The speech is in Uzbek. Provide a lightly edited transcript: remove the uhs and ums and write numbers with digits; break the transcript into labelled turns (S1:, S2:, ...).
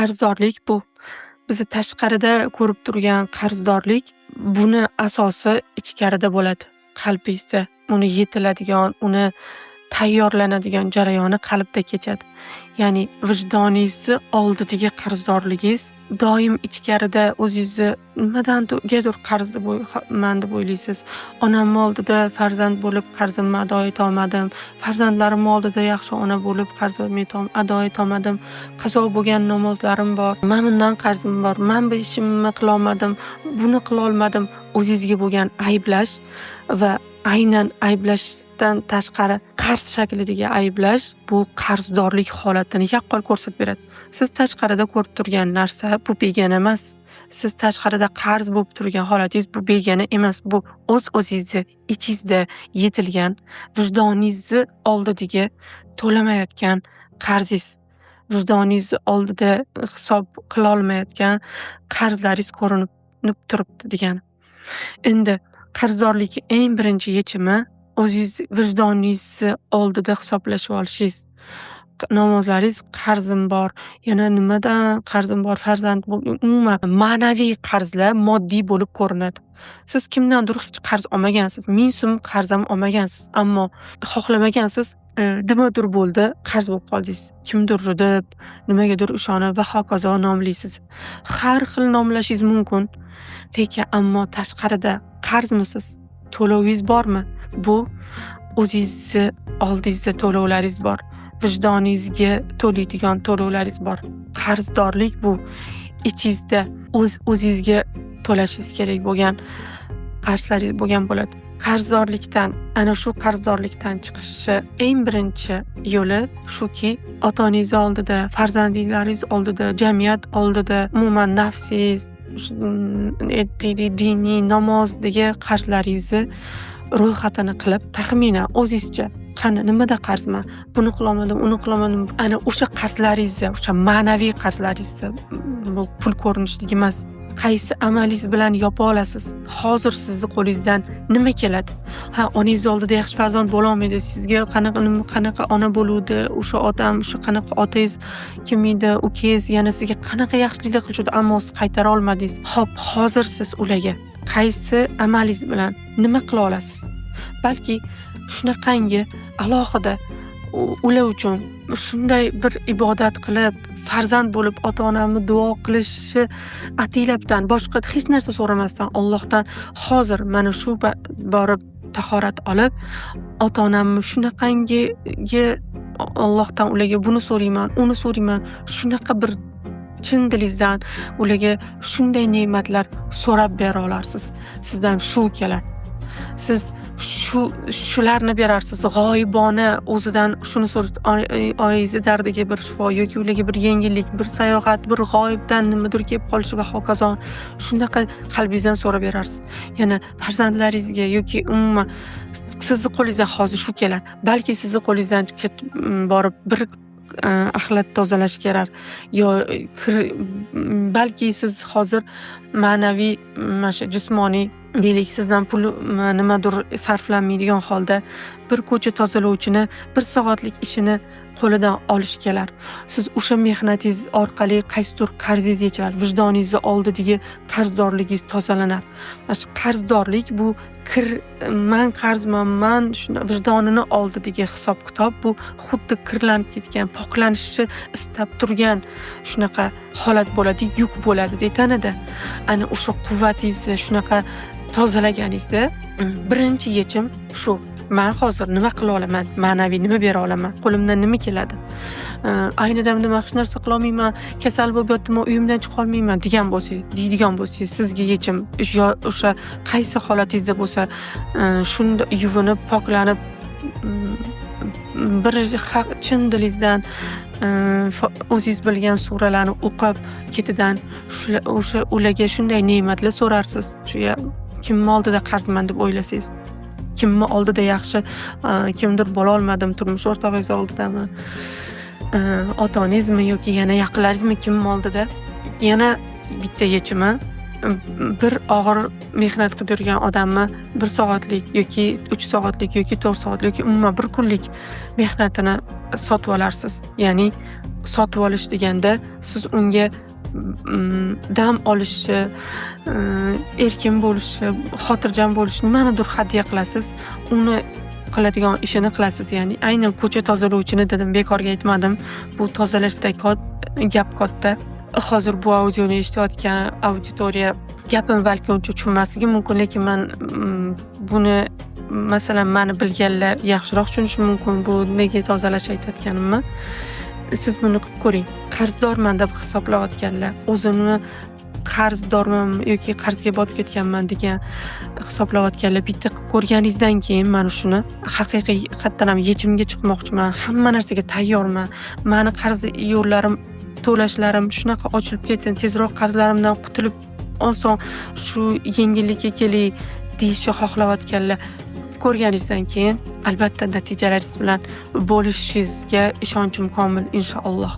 S1: Qarzdorlik bu bizni tashqarida ko'rib turgan qarzdorlik, buni asosi ichkarida bo'ladi. Qalbingizda uni yetiladigan, uni tayyorlanadigan jarayoni qalbda kechadi. Ya'ni vijdoningizni oldidagi qarzdorligingiz doim ichkarida o'zingizni nimadangadir qarzman deb o'ylaysiz. Onam oldida farzand bo'lib qarzimni ado eta olmadim. Farzandlarim oldida yaxshi ona bo'lib qarzimni ado eta olmadim. Qazo bo'lgan namozlarim bor. Men bundan qarzim bor. Men bu ishimni qila olmadim. Buni qila olmadim. O'zingizga bo'lgan ayblash va aynan ayblashdan tashqari qarz shaklidagi ayblash bu qarzdorlik holatini yaqqol ko'rsatib beradi. Siz tashqarida ko'rib turgan narsa bu begona emas. Siz tashqarida qarz bo'lib turgan holatingiz bu begona emas. Bu o'z-o'zingizni ichingizda yetilgan, vijdoningizni oldidagi to'lamayotgan qarzingiz. Vijdoningizni oldida hisob qila olmayotgan qarzlaringiz ko'rinib turibdi degani. Endi qarzdorlikning eng birinchi yechimi o'zingiz vijdoningizni oldida hisoblashib olishingiz. Namozlaringiz qarzim bor, yana nimadan qarzim bor, farzand umuman ma'naviy qarzlar moddiy bo'lib ko'rinadi. Siz kimdandir hech qarz olmagansiz, 1000 so'm qarz ham olmagansiz, ammo xohlamagansiz, nimadir bo'ldi, qarz bo'lib qoldingiz. Kimdir deb, nimagadir ishonib va hokazo nomlaysiz. Har xil nomlashingiz mumkin, lekin ammo tashqarida qarzmisiz? To'lovingiz bormi? Bu o'zingizni oldingizda to'lovlaringiz bor. Vijdoningizga to'laydigan to'lovlaringiz bor. Qarzdorlik bu ichingizda o'zingizga to'lashingiz kerak bo'lgan qarzlaringiz bo'lgan bo'ladi. Qarzdorlikdan, ana shu qarzdorlikdan chiqishni eng birinchi yo'li shuki, ota-onangiz oldida, farzandlaringiz oldida, jamiyat oldida, umuman nafsingiz, diniy, namozdagi qarzlaringizni ro'yxatini qilib, taxminan o'zingizcha qani nimada qarzman, buni qilolmadim, uni qilolmadim. Ana o'sha qarzlaringizni, o'sha ma'naviy qarzlaringizni, bu pul ko'rinishdagi emas. Qaysi amalingiz bilan yopa olasiz? Hozir sizni qo'lingizdan nima keladi? Onangiz oldida yaxshi farzand bo'la olmaydi. Sizga qanaqa ona bo'luvdi, o'sha odam, o'sha qanaqa otangiz kim edi, ukangiz yana sizga qanaqa yaxshiliklar qilishdi, ammo siz qaytara olmadingiz. Xo'p, hozir siz ularga qaysi amalingiz bilan nima qila olasiz? Balki shunaqangi alohida ular uchun shunday bir ibodat qilib, farzand bo'lib ota-onamni duo qilishi atilabdan boshqa hech narsa so'ramasdan Allohdan hozir mana shu borib tahorat olib, ota-onamni shunaqangi Allohdan ularga buni so'rayman, uni so'rayman, shunaqa bir chin dilingizdan ularga shunday ne'matlar so'rab bera olarsiz. Sizdan shu keladi. Siz shularni berarsiz. G'oyibona o'zidan shuni so'rash, oilangizni dardiga bir shifo yoki ularga bir yengillik, bir sayohat, bir g'oyibdan nimadir kelib qolishi va hokazo. Shunaqa qalbingizdan so'rab berarsiz. Yana farzandlaringizga yoki umuman sizni qo'lingizdan hozir shu keladi. Balki sizni qo'lingizdan borib bir axlat tozalash kerak. Balki siz hozir ma'naviy, mana jismoniy deylik, sizdan pul nimadir sarflanmaydigan holda bir ko'cha tozalovchini 1 soatlik ishini qo'lidan olish kelar. Siz o'sha mehnatingiz orqali qaysidir qarzingiz yechiladi. Vijdoningizni oldidagi qarzdorligingiz tozalanar. Mana qarzdorlik bu man qarzman, shuna vijdonini oldidagi hisob-kitob bu xuddi kirlanib ketgan, poklanishni istab turgan shunaqa holat bo'ladi, yuk bo'ladi deytanada. Ana o'sha quvvatingizni shunaqa tozalaganingizda birinchi yechim shu. Men hozir nima qila olaman? Ma'naviy nima bera olaman? Qo'limdan nima keladi? Ayni damda men hech narsa qila olmayman, kasal bo'lib yotibman, uyimdan chiqa olmayman deydigan bo'lsangiz, sizga yechim o'sha qaysi holatingizda bo'lsa, shunda yuvinib, poklanib, bir chin dilingizdan o'zingiz bilgan suralarni o'qib ketidan o'sha ularga shunday ne'matlar so'rarsiz. Shu kimni oldida qarzman deb o'ylasangiz, kimni oldida yaxshi, kimdir bo'la olmadim, turmush o'rtog'ingiz oldidami, ota-onangizmi yoki yana yaqinlaringizmi, kimni oldida. Yana bitta yechimi, bir og'ir mehnat qilib yurgan odamni 1 soatlik yoki 3 soatlik yoki 4 soatlik yoki umuman 1 kunlik mehnatini sotib olarsiz. Ya'ni sotib olish deganda siz unga dam olishi, erkin bo'lishi, xotirjam bo'lishi, nimanidir hadya qilasiz. Uni qiladigan ishini qilasiz. Ya'ni aynan ko'cha tozalovchini dedim, bekorga aytmadim. Bu tozalashda gap katta. Hozir bu audioni eshitayotgan auditoriya gapim balki uncha tushunmasligi mumkin, lekin men buni masalan meni bilganlar yaxshiroq tushunishi mumkin bu nega tozalash aytayotganimni. Siz buni qilib ko'ring. Qarzdorman deb hisoblayotganlar, o'zini qarzdorman yoki qarzga botib ketganman degan hisoblayotganlar bitta qilib ko'rganingizdan keyin mana shuni haqiqatan ham yechimga chiqmoqchiman, hamma narsaga tayyorman. Meni qarz yo'llarim, to'lashlarim shunaqa ochilib ketsin, tezroq qarzlarimdan qutulib oson shu yengillikka kelay deyishni xohlayotganlar ko'rganingizdan keyin albatta natijalaringiz bilan bo'lishingizga ishonchim komil inshaalloh.